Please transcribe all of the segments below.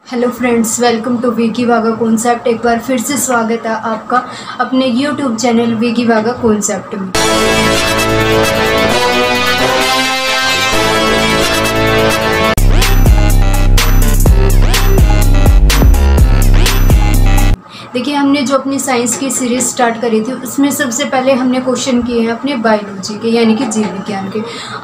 Hello friends, welcome to Vicky Vaga concept. एक बार फिर से स्वागत है आपका अपने YouTube channel Vicky Vaga concept में। देखिए, हमने जो अपनी साइंस की सीरीज़ स्टार्ट करी थी उसमें सबसे पहले हमने क्वेश्चन किए हैं अपने बायोलॉजी के यानी कि जीव विज्ञान के।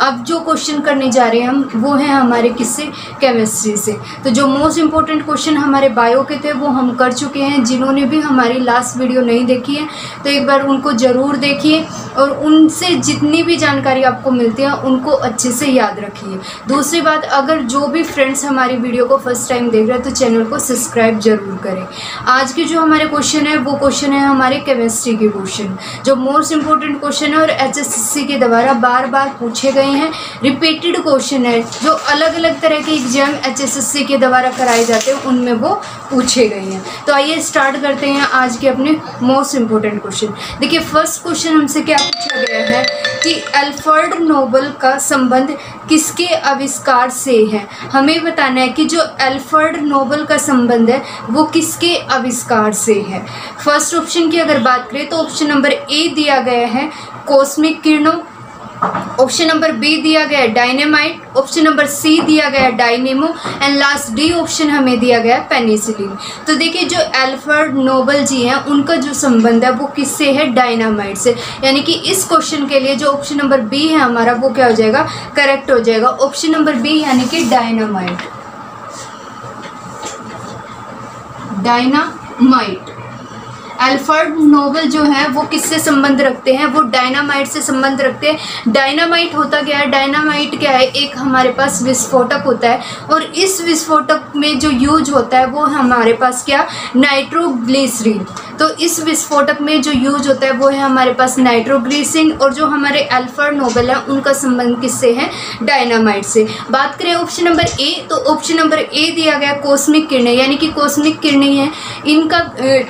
अब जो क्वेश्चन करने जा रहे हैं हम वो हैं हमारे किससे, केमिस्ट्री से। तो जो मोस्ट इम्पोर्टेंट क्वेश्चन हमारे बायो के थे वो हम कर चुके हैं। जिन्होंने भी हमारी लास्ट वीडियो नहीं देखी है तो एक बार उनको ज़रूर देखिए और उनसे जितनी भी जानकारी आपको मिलती है उनको अच्छे से याद रखिए। दूसरी बात, अगर जो भी फ्रेंड्स हमारी वीडियो को फर्स्ट टाइम देख रहे हैं तो चैनल को सब्सक्राइब जरूर करें। आज के जो हमारे क्वेश्चन है वो क्वेश्चन है हमारे केमिस्ट्री के क्वेश्चन, जो मोस्ट इंपोर्टेंट क्वेश्चन है और एचएसएससी के द्वारा बार बार पूछे गए हैं। रिपीटेड क्वेश्चन है जो अलग अलग तरह के एग्जाम एचएसएससी के द्वारा कराए जाते हैं उनमें वो पूछे गए हैं। तो आइए स्टार्ट करते हैं आज के अपने मोस्ट इंपोर्टेंट क्वेश्चन। देखिए, फर्स्ट क्वेश्चन हमसे क्या पूछा गया है कि अल्फ्रेड नोबेल का संबंध किसके आविष्कार से है। हमें बताना है कि जो अल्फ्रेड नोबेल का संबंध है वो किसके आविष्कार से है। फर्स्ट ऑप्शन की अगर बात करें तो ऑप्शन नंबर ए दिया गया है कॉस्मिक किरणों, ऑप्शन नंबर बी दिया गया है डायनेमाइट, ऑप्शन नंबर सी दिया गया है dynamo and last D option हमें दिया गया है पेनिसिलिन। तो देखिए, जो अल्फ्रेड नोबेल जी हैं उनका जो संबंध है वो किससे है, डायनामाइट से। यानी कि इस क्वेश्चन के लिए जो ऑप्शन नंबर बी है हमारा वो क्या हो जाएगा, करेक्ट हो जाएगा। ऑप्शन नंबर बी यानी कि डायनामाइट। डायनामाइट अल्फ्रेड नोबेल जो है वो किससे संबंध रखते हैं, वो डायनामाइट से संबंध रखते हैं। डायनामाइट होता क्या है, डायनामाइट क्या है, एक हमारे पास विस्फोटक होता है और इस विस्फोटक में जो यूज होता है वो हमारे पास क्या, नाइट्रोग्लिसरीन। तो इस विस्फोटक में जो यूज होता है वो है हमारे पास नाइट्रोग्लिसरीन और जो हमारे अल्फ्रेड नोबेल है उनका संबंध किससे है, डायनामाइट से। बात करें ऑप्शन नंबर ए, तो ऑप्शन नंबर ए दिया गया कॉस्मिक किरणें, यानी कि कॉस्मिक किरणें हैं इनका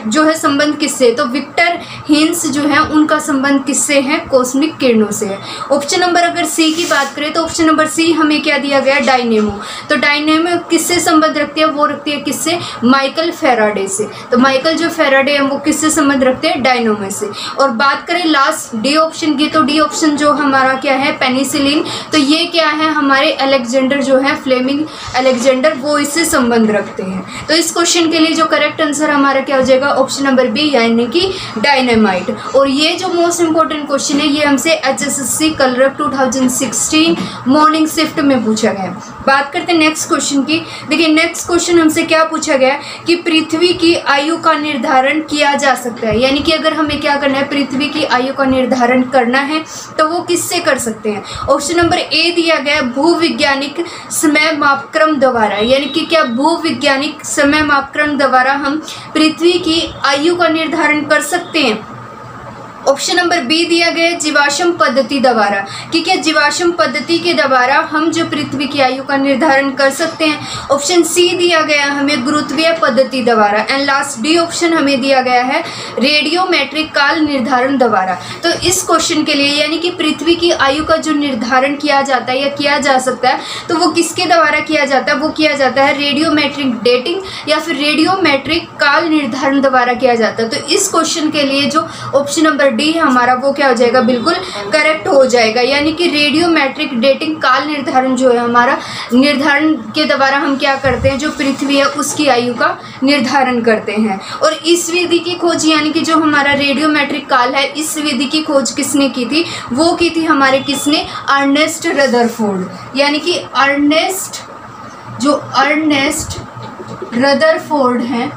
जो है संबंध किससे, तो विक्टर हिंस जो है उनका संबंध किससे है, कॉस्मिक किरणों से है। ऑप्शन नंबर अगर सी की बात करें तो ऑप्शन नंबर सी हमें क्या दिया गया, डायनेमो। तो डायनेमो किससे संबंध रखती है, वो रखती है किससे, माइकल फेराडे से। तो माइकल जो फेराडे है वो किससे संबंध रखते हैं, डायनेमो से। और बात करें लास्ट डी ऑप्शन की, तो डी ऑप्शन जो हमारा क्या है, पेनिसिलिन। तो ये क्या है, हमारे अलेक्जेंडर जो है, फ्लेमिंग अलेक्जेंडर, वो इससे संबंध रखते हैं। तो इस क्वेश्चन के लिए जो करेक्ट आंसर हमारा क्या हो जाएगा, ऑप्शन नंबर बी यानी कि डायनामाइट। और ये जो मोस्ट इंपोर्टेंट क्वेश्चन है ये हमसे एचएसएससी कलरक 2016 मॉर्निंग शिफ्ट में पूछा गया है। बात करते हैं नेक्स्ट क्वेश्चन की। देखिए, नेक्स्ट क्वेश्चन हमसे क्या पूछा गया कि पृथ्वी की आयु का निर्धारण किया जा सकता है। यानी कि अगर हमें क्या करना है, पृथ्वी की आयु का निर्धारण करना है तो वो किससे कर सकते हैं। ऑप्शन नंबर ए दिया गया है भूविज्ञानिक समय मापक्रम द्वारा, यानी कि क्या भूविज्ञानिक समय मापक्रम द्वारा हम पृथ्वी की आयु का निर्धारण कर सकते हैं। ऑप्शन नंबर बी दिया गया है जीवाश्म पद्धति द्वारा, कि क्या जीवाश्म पद्धति के द्वारा हम जो पृथ्वी की आयु का निर्धारण कर सकते हैं। ऑप्शन सी दिया गया हमें गुरुत्वीय पद्धति द्वारा एंड लास्ट डी ऑप्शन हमें दिया गया है रेडियोमेट्रिक काल निर्धारण द्वारा। तो इस क्वेश्चन के लिए यानी कि पृथ्वी की आयु का जो निर्धारण किया जाता है या किया जा सकता है तो वो किसके द्वारा किया जाता है, वो किया जाता है रेडियोमेट्रिक डेटिंग या फिर रेडियोमेट्रिक काल निर्धारण द्वारा किया जाता है। तो इस क्वेश्चन के लिए जो ऑप्शन नंबर डी है हमारा वो क्या हो जाएगा, बिल्कुल करेक्ट हो जाएगा। यानी कि रेडियोमेट्रिक डेटिंग काल निर्धारण जो है हमारा, निर्धारण के द्वारा हम क्या करते हैं, जो पृथ्वी है उसकी आयु का निर्धारण करते हैं। और इस विधि की खोज यानी कि जो हमारा रेडियोमेट्रिक काल है, इस विधि की खोज किसने की थी, वो की थी हमारे किसने, अर्नेस्ट रदरफोर्ड। यानी कि अर्नेस्ट रदरफोर्ड हैं,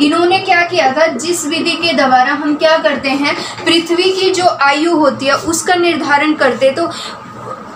इन्होंने क्या किया था, जिस विधि के द्वारा हम क्या करते हैं, पृथ्वी की जो आयु होती है उसका निर्धारण करते, तो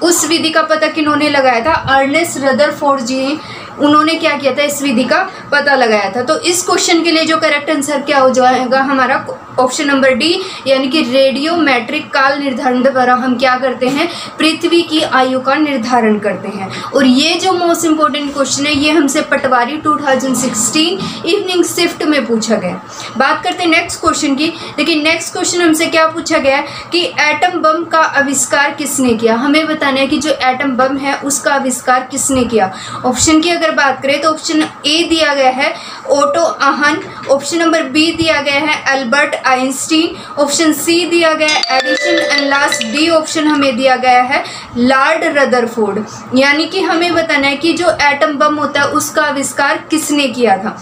उस विधि का पता किन्होंने लगाया था, अर्नेस्ट रदरफोर्ड जी। उन्होंने क्या किया था, इस विधि का पता लगाया था। तो इस क्वेश्चन के लिए जो करेक्ट आंसर क्या हो जाएगा हमारा, ऑप्शन नंबर डी यानी कि रेडियोमेट्रिक काल निर्धारण द्वारा हम क्या करते हैं, पृथ्वी की आयु का निर्धारण करते हैं। और ये जो मोस्ट इंपोर्टेंट क्वेश्चन है ये हमसे पटवारी 2016 इवनिंग शिफ्ट में पूछा गया। बात करते हैं नेक्स्ट क्वेश्चन की। देखिए, नेक्स्ट क्वेश्चन हमसे क्या पूछा गया कि एटम बम का आविष्कार किसने किया। हमें बताना है कि जो एटम बम है उसका आविष्कार किसने किया। ऑप्शन की अगर अगर बात करें तो ऑप्शन ए दिया गया है ओटो आहन, ऑप्शन नंबर बी दिया गया है अल्बर्ट आइंस्टीन, ऑप्शन सी दिया गया है Edison and last D option हमें दिया गया है लॉर्ड रदरफोर्ड। यानी कि हमें बताना है कि जो एटम बम होता है उसका आविष्कार किसने किया था।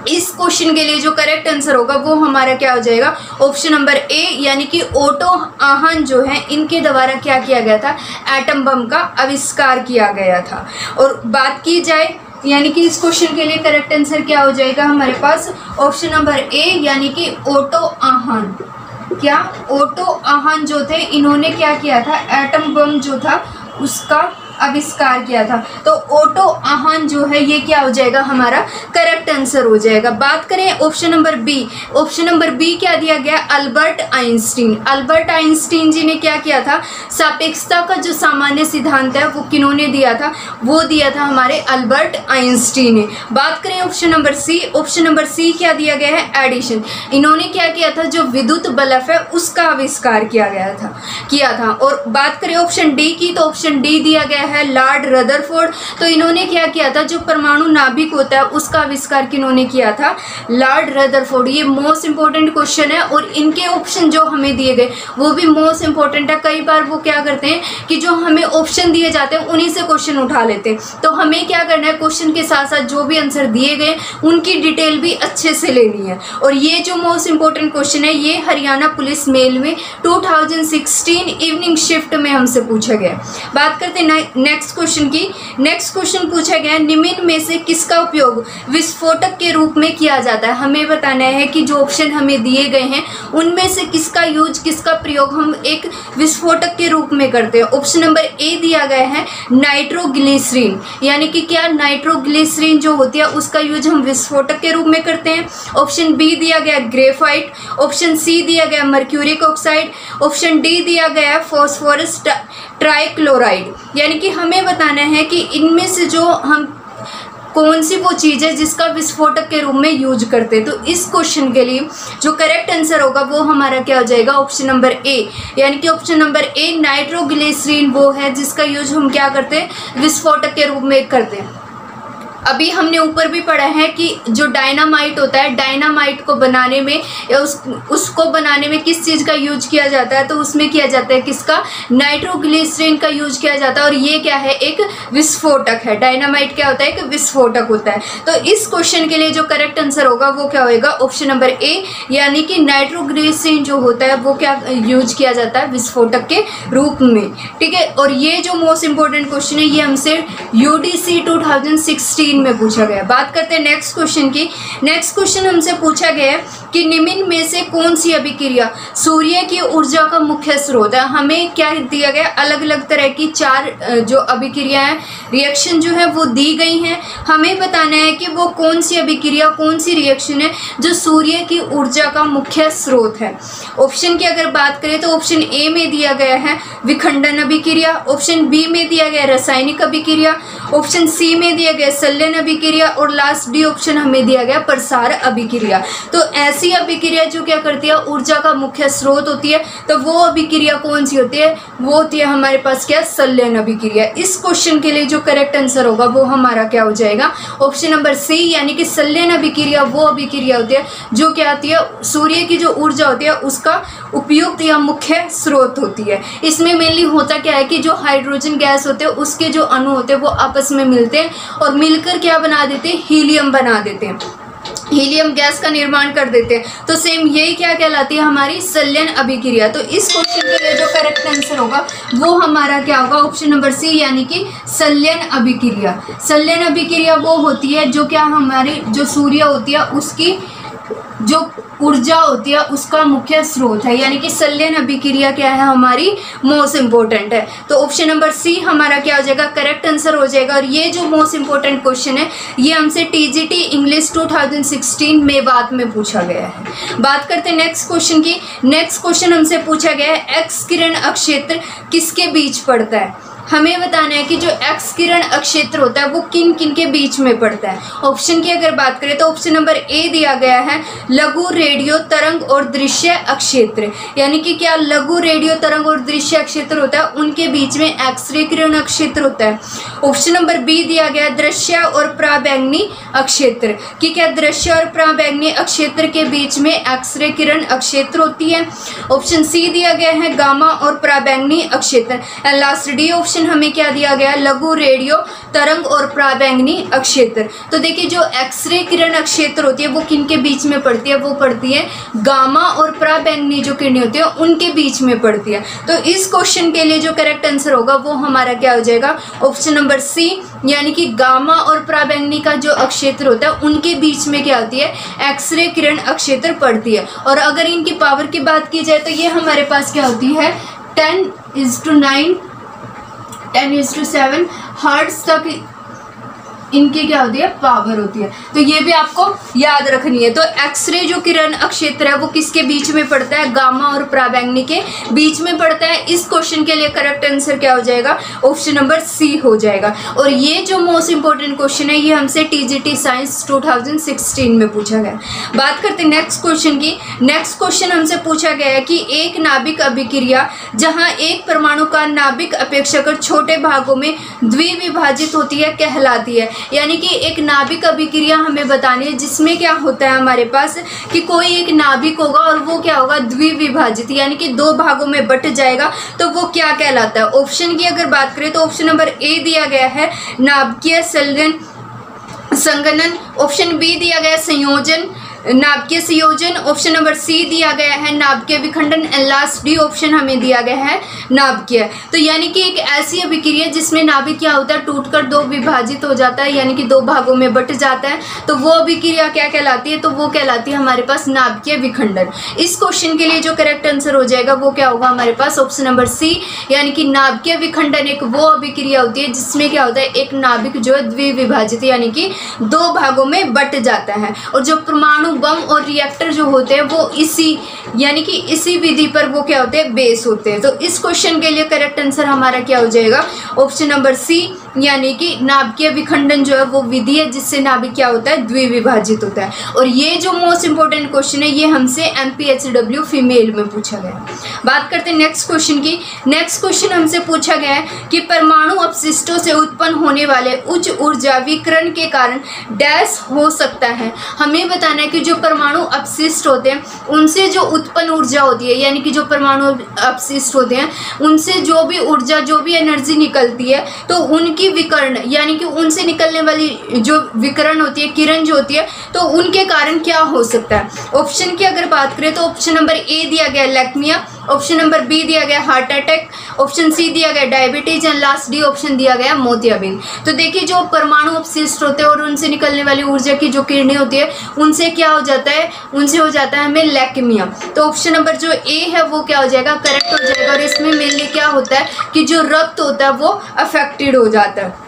इस क्वेश्चन के लिए जो करेक्ट आंसर होगा वो हमारा क्या हो जाएगा, ऑप्शन नंबर ए, यानी कि ओटो आहन जो है इनके द्वारा क्या किया गया था, एटम बम का आविष्कार किया गया था। और बात की जाए यानी कि इस क्वेश्चन के लिए करेक्ट आंसर क्या हो जाएगा हमारे पास, ऑप्शन नंबर ए, यानी कि ओटो आहन। क्या ओटो आहन जो थे इन्होंने क्या किया था, एटम बम जो था उसका आविष्कार किया था। तो ओटो आहन जो है ये क्या हो जाएगा हमारा करेक्ट आंसर हो जाएगा। बात करें option number B, option number B क्या दिया गया, Albert Einstein. Albert Einstein ji ने क्या किया था, सापेक्षता का जो सामान्य सिद्धांत है वो किन्होंने दिया था, वो दिया था हमारे अल्बर्ट आइंस्टीन ने। बात करें option number C, option number C क्या दिया गया है, एडिसन। इन्होंने क्या किया था, जो विद्युत बल्ब है उसका आविष्कार किया था। और बात करें ऑप्शन डी की, तो ऑप्शन डी दिया गया है लॉर्ड रदरफोर्ड। तो इन्होंने क्या किया था, जो परमाणु नाभिक होता है उसका आविष्कार किन्होंने किया था, लॉर्ड रदरफोर्ड। ये मोस्ट इंपॉर्टेंट क्वेश्चन है और इनके ऑप्शन जो हमें दिए गए वो भी मोस्ट इंपॉर्टेंट है। कई बार वो क्या करते हैं कि जो हमें ऑप्शन दिए जाते हैं उन्हीं से क्वेश्चन उठा लेते हैं। तो हमें क्या करना है, क्वेश्चन के साथ साथ जो भी आंसर दिए गए उनकी डिटेल भी अच्छे से लेनी है। और ये जो मोस्ट इंपॉर्टेंट क्वेश्चन है ये हरियाणा पुलिस मेल में 2016 इवनिंग शिफ्ट में हमसे पूछा गया। बात करते हैं नेक्स्ट क्वेश्चन की। नेक्स्ट क्वेश्चन पूछा गया, निम्न में से किसका उपयोग विस्फोटक के रूप में किया जाता है। हमें बताना है कि जो ऑप्शन हमें दिए गए हैं उनमें से किसका यूज, किसका प्रयोग हम एक विस्फोटक के रूप में करते हैं। ऑप्शन नंबर ए दिया गया है नाइट्रोग्लिसरीन, यानी कि क्या नाइट्रोग्लिसरीन जो होती है उसका यूज हम विस्फोटक के रूप में करते हैं। ऑप्शन बी दिया गया ग्रेफाइट, ऑप्शन सी दिया गया मर्क्यूरिक ऑक्साइड, ऑप्शन डी दिया गया फॉस्फोरस ट्राइक्लोराइड। यानी कि हमें बताना है कि इनमें से जो हम कौन सी वो चीज़ है जिसका विस्फोटक के रूप में यूज करते हैं। तो इस क्वेश्चन के लिए जो करेक्ट आंसर होगा वो हमारा क्या हो जाएगा, ऑप्शन नंबर ए, यानी कि ऑप्शन नंबर ए नाइट्रोग्लिसरीन वो है जिसका यूज हम क्या करते हैं, विस्फोटक के रूप में करते हैं। अभी हमने ऊपर भी पढ़ा है कि जो डायनामाइट होता है, डायनामाइट को बनाने में या उसको बनाने में किस चीज़ का यूज किया जाता है, तो उसमें किया जाता है किसका, नाइट्रोग्लिसरीन का यूज किया जाता है। और ये क्या है, एक विस्फोटक है। डायनामाइट क्या होता है, एक विस्फोटक होता है। तो इस क्वेश्चन के लिए जो करेक्ट आंसर होगा वो क्या होगा, ऑप्शन नंबर ए, यानी कि नाइट्रोग्लिसरीन जो होता है वो क्या यूज किया जाता है, विस्फोटक के रूप में। ठीक है। और ये जो मोस्ट इंपॉर्टेंट क्वेश्चन है ये हमसे UDC 2016 में पूछा गया। बात करते हैं नेक्स्ट क्वेश्चन की। नेक्स्ट क्वेश्चन हमसे पूछा गया है कि निम्न में से कौन सी अभिक्रिया सूर्य की ऊर्जा का मुख्य स्रोत है। हमें क्या दिया गया, अलग अलग तरह की 4 जो अभिक्रियाएं रिएक्शन जो है वो दी गई हैं। हमें बताना है कि वो कौन सी अभिक्रिया, कौन सी रिएक्शन है जो सूर्य की ऊर्जा का मुख्य स्रोत है। ऑप्शन की अगर बात करें तो ऑप्शन ए में दिया गया है विखंडन अभिक्रिया, ऑप्शन बी में दिया गया रासायनिक अभिक्रिया, ऑप्शन सी में दिया गया संलयन अभिक्रिया और लास्ट डी ऑप्शन हमें दिया गया प्रसार अभिक्रिया। तो ऐसी अभिक्रिया जो क्या करती है, ऊर्जा का मुख्य स्रोत होती है। तो वो अभिक्रिया कौन सी होती है, वो होती है हमारे पास क्या, संलयन अभिक्रिया। इस क्वेश्चन के लिए जो करेक्ट आंसर होगा वो हमारा क्या हो जाएगा, ऑप्शन नंबर सी, यानी कि संलयन अभिक्रिया वो अभिक्रिया होती है जो क्या होती है, सूर्य की जो ऊर्जा होती है उसका उपयुक्त या मुख्य स्रोत होती है। इसमें मेनली होता क्या है कि जो हाइड्रोजन गैस होते हैं उसके जो अणु होते हैं वो आपस में मिलते हैं और मिलकर क्या बना देते हैं, हीलियम बना देते हैं, हीलियम गैस का निर्माण कर देते हैं। तो सेम यही क्या कहलाती है, हमारी संलयन अभिक्रिया। तो इस क्वेश्चन के लिए जो करेक्ट आंसर होगा वो हमारा क्या होगा, ऑप्शन नंबर सी, यानी कि संलयन अभिक्रिया। संलयन अभिक्रिया वो होती है जो क्या हमारी जो सूर्य होती है उसकी जो ऊर्जा होती है उसका मुख्य स्रोत है, यानी कि संलयन अभिक्रिया क्या है हमारी मोस्ट इंपॉर्टेंट है। तो ऑप्शन नंबर सी हमारा क्या हो जाएगा, करेक्ट आंसर हो जाएगा। और ये जो मोस्ट इंपॉर्टेंट क्वेश्चन है ये हमसे TGT इंग्लिश 2016 मेवात में पूछा गया है। बात करते हैं नेक्स्ट क्वेश्चन की। नेक्स्ट क्वेश्चन हमसे पूछा गया है एक्स किरण अक्षेत्र किसके बीच पड़ता है। हमें बताना है कि जो एक्स किरण अक्षेत्र होता है वो किन किन के बीच में पड़ता है। ऑप्शन की अगर बात करें तो ऑप्शन नंबर ए दिया गया है लघु रेडियो तरंग और दृश्य अक्षेत्र, यानी कि क्या लघु रेडियो तरंग और दृश्य अक्षेत्र होता है उनके बीच में एक्सरे किरण अक्षेत्र होता है। ऑप्शन नंबर बी दिया गया दृश्य और पराबैंगनी अक्षेत्र, कि क्या दृश्य और पराबैंगनी अक्षेत्र के बीच में एक्सरे किरण अक्षेत्र होती है। ऑप्शन सी दिया गया है गामा और पराबैंगनी अक्षेत्र। एंड लास्ट डी ऑप्शन हमें क्या दिया गया लघु रेडियो तरंग और पराबैंगनी अक्षेत्र। तो देखिए जो एक्सरे किरण अक्षेत्र होती है वो किन के बीच में पड़ती है, वो पड़ती है गामा और पराबैंगनी जो किरणें होती है उनके बीच में पड़ती है। तो इस क्वेश्चन के लिए जो करेक्ट आंसर होगा वो हमारा क्या हो जाएगा ऑप्शन नंबर सी, यानी कि गामा और पराबैंगनी का जो अक्षेत्र होता है उनके बीच में क्या होती है एक्सरे किरण अक्षेत्र पड़ती है। और अगर इनकी पावर की बात की जाए तो ये हमारे पास क्या होती है 10:9 10:7 हर्ट्ज तक इनकी क्या होती है पावर होती है। तो ये भी आपको याद रखनी है। तो एक्सरे जो किरण अक्षेत्र है वो किसके बीच में पड़ता है गामा और पराबैंगनी के बीच में पड़ता है। इस क्वेश्चन के लिए करेक्ट आंसर क्या हो जाएगा ऑप्शन नंबर सी हो जाएगा। और ये जो मोस्ट इंपॉर्टेंट क्वेश्चन है ये हमसे टीजीटी साइंस 2016 में पूछा गया। बात करते हैं नेक्स्ट क्वेश्चन की। नेक्स्ट क्वेश्चन हमसे पूछा गया है कि एक नाभिक अभिक्रिया जहां एक परमाणु का नाभिक अपेक्षाकृत छोटे भागों में द्विविभाजित होती है कहलाती है। यानी कि एक नाभिक अभिक्रिया हमें बतानी है जिसमें क्या होता है हमारे पास कि कोई एक नाभिक होगा और वो क्या होगा द्विविभाजित, यानी कि दो भागों में बट जाएगा, तो वो क्या कहलाता है। ऑप्शन की अगर बात करें तो ऑप्शन नंबर ए दिया गया है नाभिकीय संघनन, ऑप्शन बी दिया गया संयोजन नाभिकीय संयोजन, ऑप्शन नंबर सी दिया गया है नाभिकीय विखंडन एंड लास्ट डी ऑप्शन हमें दिया गया है नाभिकीय। तो यानी कि एक ऐसी अभिक्रिया जिसमें नाभिक क्या होता है टूटकर दो विभाजित हो जाता है, यानी कि दो भागों में बट जाता है, तो वो अभिक्रिया क्या कहलाती है, तो वो कहलाती है हमारे पास नाभिकीय विखंडन। इस क्वेश्चन के लिए जो करेक्ट आंसर हो जाएगा वो क्या होगा हमारे पास ऑप्शन नंबर सी, यानी कि नाभिकीय विखंडन एक वो अभिक्रिया होती है जिसमें क्या होता है एक नाभिक जो है द्विविभाजित यानी कि दो भागों में बट जाता है। और जो परमाणु बम और रिएक्टर जो होते हैं वो इसी यानी कि इसी विधि पर वो क्या होते हैं बेस होते हैं। तो इस क्वेश्चन के लिए करेक्ट आंसर हमारा क्या हो जाएगा ऑप्शन नंबर सी, यानी कि नाभिकीय विखंडन जो है वो विधि है जिससे नाभिक क्या होता है द्विविभाजित होता है। और ये जो मोस्ट इंपॉर्टेंट क्वेश्चन है ये हमसे MPHW फीमेल में पूछा गया। बात करते हैं नेक्स्ट क्वेश्चन की। नेक्स्ट क्वेश्चन हमसे पूछा गया है कि परमाणु अपशिष्टों से उत्पन्न होने वाले उच्च ऊर्जा विकिरण के कारण डैश हो सकता है। हमें बताना है कि जो परमाणु अपशिष्ट होते हैं उनसे जो उत्पन्न ऊर्जा होती है, यानी कि जो परमाणु अपशिष्ट होते हैं उनसे जो भी ऊर्जा जो भी एनर्जी निकलती है तो उनकी विकर्ण यानी कि उनसे निकलने वाली जो विकिरण होती है किरण जो होती है तो उनके कारण क्या हो सकता है। ऑप्शन की अगर बात करें तो ऑप्शन नंबर ए दिया गया लैक्मिया, ऑप्शन नंबर बी दिया गया हार्ट अटैक, ऑप्शन सी दिया गया diabetes and last D option दिया गया मोतियाबिंद। तो देखिए जो परमाणु अपशिष्ट होते हैं और उनसे निकलने वाली ऊर्जा की जो किरणें होती है उनसे क्या हो जाता है, उनसे हो जाता है हमें लैक्मिया। तो ऑप्शन नंबर जो ए है वो क्या हो जाएगा करेक्ट हो जाएगा। और इसमें मेनली क्या होता है कि जो रक्त होता है वो अफेक्टेड हो जाता है।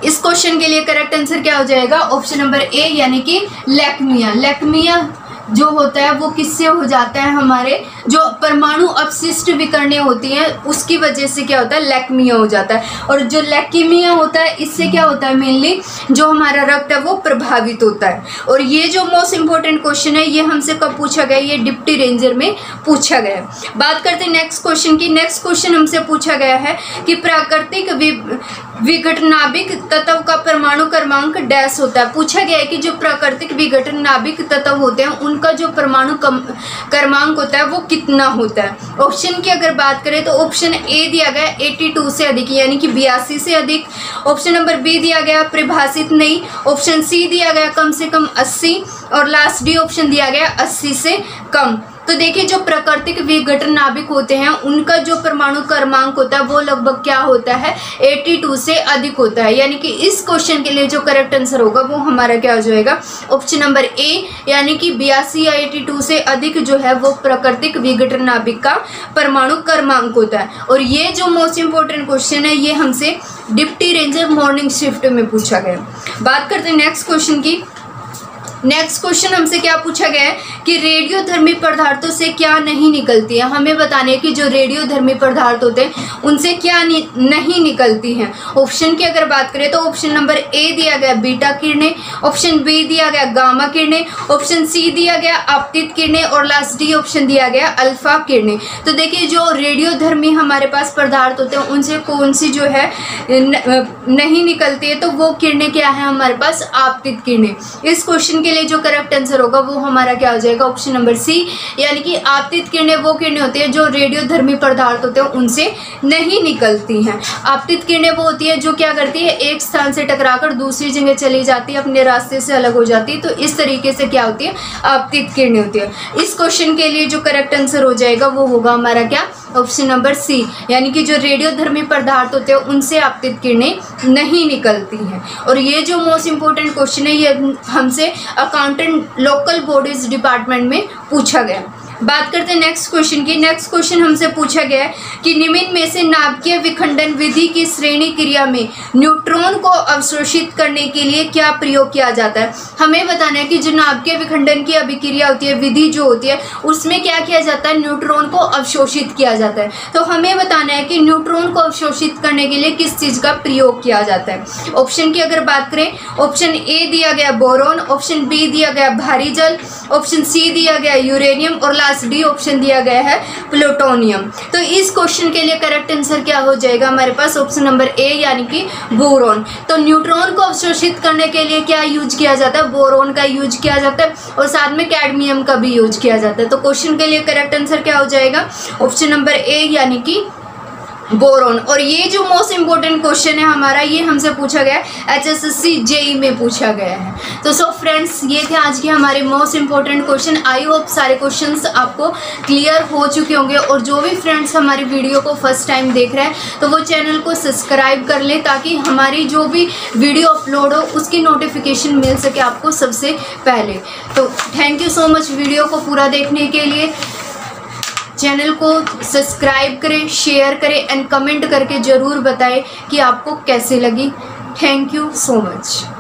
इस क्वेश्चन के लिए करेक्ट आंसर क्या हो जाएगा ऑप्शन नंबर ए, यानी कि लैक्मिया। लैक्मिया जो होता है वो किससे हो जाता है, हमारे जो परमाणु अपशिष्ट विकरणें होती हैं उसकी वजह से क्या होता है लैक्मिया हो जाता है। और जो लैक्मीमिया होता है इससे क्या होता है मेनली जो हमारा रक्त है वो प्रभावित होता है। और ये जो मोस्ट इंपॉर्टेंट क्वेश्चन है ये हमसे कब पूछा गया, ये डिप्टी रेंजर में पूछा गया। बात करते हैं नेक्स्ट क्वेश्चन की। नेक्स्ट क्वेश्चन हमसे पूछा गया है कि प्राकृतिक विघटनाभिक तत्व का परमाणु क्रमांक डैश होता है। पूछा गया है कि जो प्राकृतिक विघटनाभिक तत्व होते हैं उनका जो परमाणु क्रमांक होता है वो कितना होता है। ऑप्शन की अगर बात करें तो ऑप्शन ए दिया गया 82 से अधिक यानी कि 82 से अधिक, ऑप्शन नंबर बी दिया गया परिभाषित नहीं, ऑप्शन सी दिया गया कम से कम 80 और लास्ट डी ऑप्शन दिया गया 80 से कम। तो देखिए जो प्राकृतिक विघटन नाभिक होते हैं उनका जो परमाणु क्रमांक होता है वो लगभग क्या होता है 82 से अधिक होता है। यानी कि इस क्वेश्चन के लिए जो करेक्ट आंसर होगा वो हमारा क्या हो जाएगा ऑप्शन नंबर ए, यानी कि 82 या 82 से अधिक जो है वो प्राकृतिक विघटन नाभिक का परमाणु क्रमांक होता है। और ये जो मोस्ट इंपॉर्टेंट क्वेश्चन है ये हमसे डिप्टी रेंजर मॉर्निंग शिफ्ट में पूछा गया। बात करते हैं नेक्स्ट क्वेश्चन की। नेक्स्ट क्वेश्चन हमसे क्या पूछा गया है कि रेडियोधर्मी पदार्थों से क्या नहीं निकलती है। हमें बताने है कि जो रेडियोधर्मी पदार्थ होते हैं उनसे क्या नहीं निकलती हैं। ऑप्शन की अगर बात करें तो ऑप्शन नंबर ए दिया गया बीटा किरणें, ऑप्शन बी दिया गया गामा किरणें, ऑप्शन सी दिया गया आपतित किरणें और लास्ट डी ऑप्शन दिया गया अल्फा किरणें। तो देखिए जो रेडियोधर्मी हमारे पास पदार्थ होते हैं उनसे कौन सी जो है नहीं निकलती है, तो वो किरणें क्या है हमारे पास आपतित किरणें। इस क्वेश्चन के लिए जो करेक्ट आंसर होगा वो हमारा क्या हो जाएगा ऑप्शन नंबर सी, यानी कि आपतित किरणें वो किरणें होती है जो रेडियोधर्मी पदार्थ होते हैं उनसे नहीं निकलती हैं। आपतित किरणें वो होती है जो क्या करती है एक स्थान से टकराकर दूसरी जगह चली जाती है, अपने रास्ते से अलग हो जाती है। तो इस तरीके से क्या होती है आपतित किरणें होती है। इस क्वेश्चन के लिए जो करेक्ट आंसर हो जाएगा वो होगा हमारा क्या ऑप्शन नंबर सी, यानी कि जो रेडियोधर्मी पदार्थ होते हैं उनसे आपतित किरणें नहीं निकलती हैं। और ये जो मोस्ट इंपॉर्टेंट क्वेश्चन है ये हमसे अकाउंटेंट लोकल बॉडीज डिपार्टमेंट में पूछा गया। बात करते हैं नेक्स्ट क्वेश्चन की। नेक्स्ट क्वेश्चन हमसे पूछा गया है कि निम्न में से नाभिकीय विखंडन विधि की श्रेणी क्रिया में न्यूट्रॉन को अवशोषित करने के लिए क्या प्रयोग किया जाता है। हमें बताना है कि जो नाभिकीय विखंडन की अभिक्रिया होती है, विधि जो होती है, उसमें क्या किया जाता है, न्यूट्रॉन को अवशोषित किया जाता है। तो हमें बताना है कि न्यूट्रॉन को अवशोषित करने के लिए किस चीज़ का प्रयोग किया जाता है। ऑप्शन की अगर बात करें, ऑप्शन ए दिया गया बोरॉन, ऑप्शन बी दिया गया भारी जल, ऑप्शन सी दिया गया यूरेनियम और लास्ट डी ऑप्शन दिया गया है प्लूटोनियम। तो इस क्वेश्चन के लिए करेक्ट आंसर क्या हो जाएगा हमारे पास ऑप्शन नंबर ए, यानी कि बोरॉन। तो न्यूट्रॉन को अवशोषित करने के लिए क्या यूज किया जाता है, बोरॉन का यूज किया जाता है और साथ में कैडमियम का भी यूज किया जाता है। तो क्वेश्चन के लिए करेक्ट आंसर क्या हो जाएगा ऑप्शन नंबर ए, यानी कि बोरॉन। और ये जो मोस्ट इंपॉर्टेंट क्वेश्चन है हमारा, ये हमसे पूछा गया है HSSC JEE में पूछा गया है। तो सो फ्रेंड्स ये थे आज के हमारे most important question. I hope सारे क्वेश्चंस आपको क्लियर हो चुके होंगे। और जो भी फ्रेंड्स हमारी वीडियो को फर्स्ट टाइम देख रहे हैं तो वो चैनल को सब्सक्राइब कर ले ताकि हमारी जो भी वीडियो अपलोड हो उसकी नोटिफिकेशन मिल सके आपको सबसे पहले। तो thank you so much video को पूरा देखने के लिए। चैनल को सब्सक्राइब करें, शेयर करें एंड कमेंट करके ज़रूर बताएं कि आपको कैसे लगी। Thank you so much.